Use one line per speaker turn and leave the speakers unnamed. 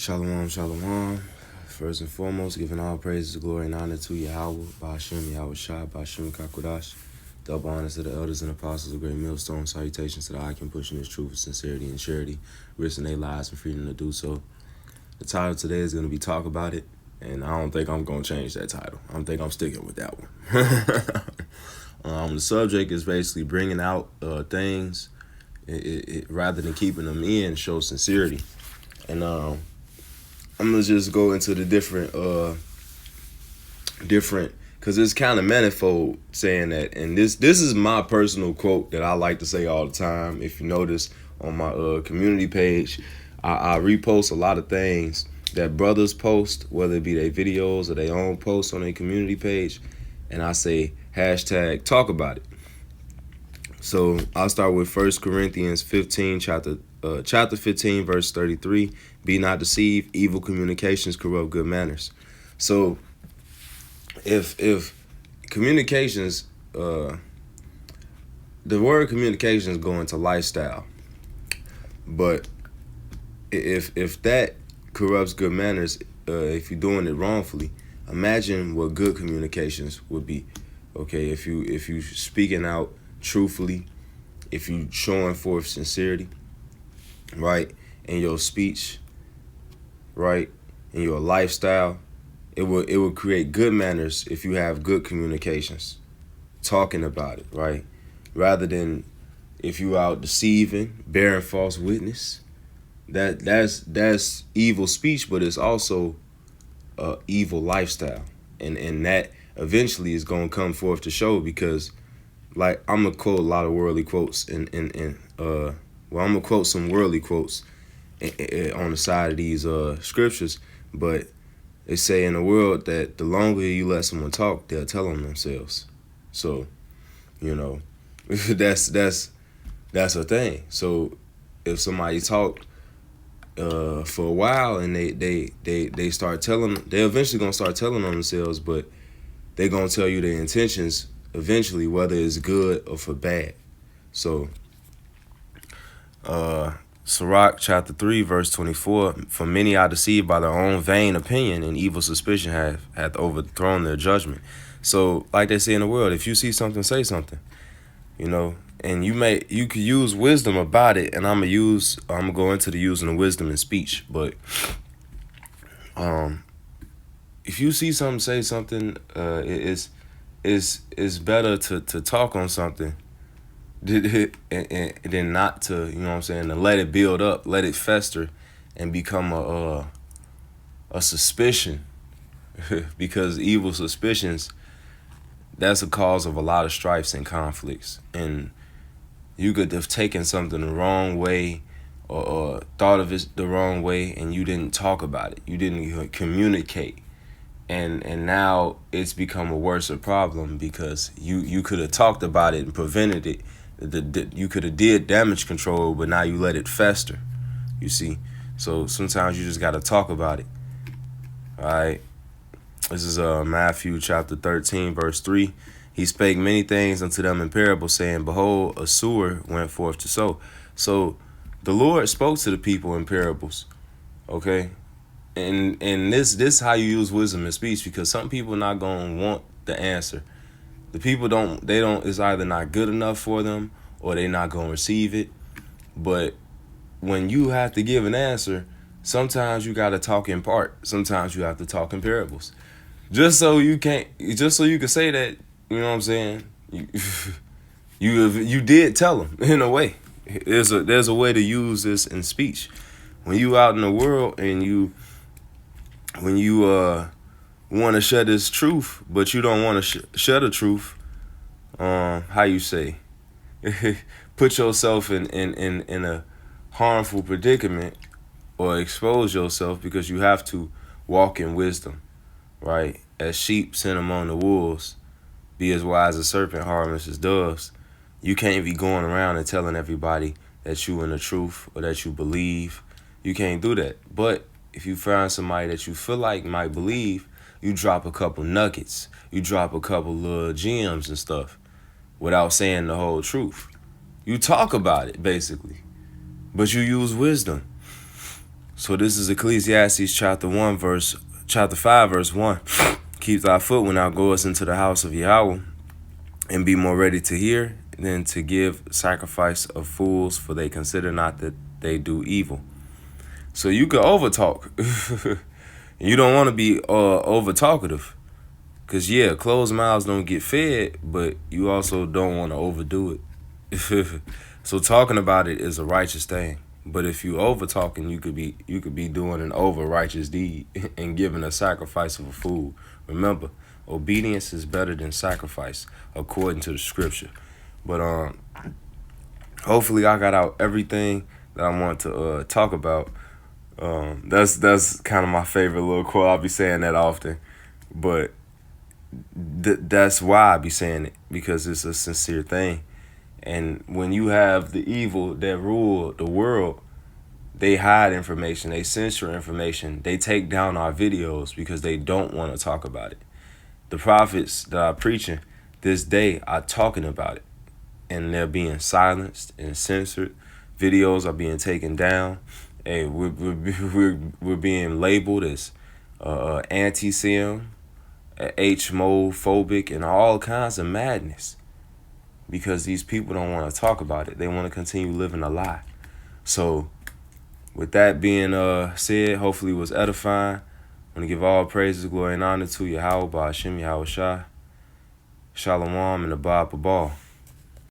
Shalom, shalom. First and foremost, giving all praises, glory, and honor to Yahweh, Ba'ashem, Yahweh Shai, Ba'ashem, Kakodash. Double honors to the elders and apostles of Great Millstone. Salutations to the icon pushing his truth with sincerity and charity, risking their lives and freedom to do so. The title today is going to be Talk About It, and I don't think I'm going to change that title. I think I'm sticking with that one. The subject is basically bringing out things rather than keeping them in, show sincerity. And I'm gonna just go into the different, because it's kind of manifold saying that. And this is my personal quote that I like to say all the time. If you notice on my community page, I repost a lot of things that brothers post, whether it be their videos or their own posts on their community page, and I say hashtag talk about it. So I'll start with 1 Corinthians 15, chapter 15, verse 33. Be not deceived, evil communications corrupt good manners. So if communications, the word communications go into lifestyle, but if that corrupts good manners, if you're doing it wrongfully, imagine what good communications would be. Okay, if you speaking out truthfully, if you showing forth sincerity, right, in your speech, right, in your lifestyle, it will create good manners if you have good communications, talking about it, right, rather than if you out deceiving, bearing false witness. That's evil speech, but it's also evil lifestyle, and that eventually is gonna come forth to show, because like I'm gonna quote a lot of worldly quotes I'm gonna quote some worldly quotes on the side of these scriptures, but they say in the world that the longer you let someone talk, they'll tell on themselves. So, that's a thing. So if somebody talked for a while and they start telling, they're eventually gonna start telling on themselves, but they're gonna tell you their intentions eventually, whether it's good or for bad. So Sirach chapter 3 verse 24, for many are deceived by their own vain opinion, and evil suspicion hath overthrown their judgment. So like they say in the world, if you see something, say something, and you could use wisdom about it. And I'm gonna go into the using of wisdom in speech, but if you see something, say something. It's better to talk on something than not to, to let it build up, let it fester, and become a suspicion. Because evil suspicions, that's a cause of a lot of strifes and conflicts. And you could have taken something the wrong way, or thought of it the wrong way, and you didn't talk about it. You didn't communicate. And now it's become a worse problem, because you could have talked about it and prevented it. You could have did damage control, but now you let it fester. You see? So sometimes you just got to talk about it. All right? This is Matthew chapter 13, verse 3. He spake many things unto them in parables, saying, behold, a sower went forth to sow. So the Lord spoke to the people in parables, okay? And this is how you use wisdom in speech, because some people not gonna want the answer. The people don't, it's either not good enough for them, or they not gonna receive it. But when you have to give an answer, sometimes you gotta talk in part. Sometimes you have to talk in parables. Just so you can say that, you know what I'm saying? You did tell them in a way. There's a way to use this in speech. When you out in the world and when you want to share this truth, but you don't want to share the truth, how you say, put yourself in a harmful predicament, or expose yourself, because you have to walk in wisdom, right? As sheep sent among the wolves, be as wise as serpent, harmless as doves. You can't be going around and telling everybody that you in the truth or that you believe. You can't do that. But if you find somebody that you feel like might believe, you drop a couple nuggets. You drop a couple little gems and stuff without saying the whole truth. You talk about it, basically, but you use wisdom. So this is Ecclesiastes chapter 5, verse 1. Keep thy foot when thou goest into the house of Yahweh, and be more ready to hear than to give sacrifice of fools, for they consider not that they do evil. So you can overtalk. You don't want to be over talkative. Because, yeah, closed mouths don't get fed, but you also don't want to overdo it. So talking about it is a righteous thing. But if you over talking, you could be doing an over righteous deed and giving a sacrifice of a fool. Remember, obedience is better than sacrifice, according to the scripture. But hopefully I got out everything that I want to talk about. That's kind of my favorite little quote. I'll be saying that often, but that's why I be saying it, because it's a sincere thing. And when you have the evil that rule the world, they hide information, they censor information, they take down our videos because they don't want to talk about it. The prophets that are preaching this day are talking about it, and they're being silenced and censored. Videos are being taken down. Hey, we're being labeled as anti-Sem, H-mophobic, and all kinds of madness, because these people don't want to talk about it. They want to continue living a lie. So with that being said, hopefully it was edifying. I want to give all praises, glory, and honor to Yahweh, Ba'ashem, Yahweh Shai, Shalom, and Abba Ball.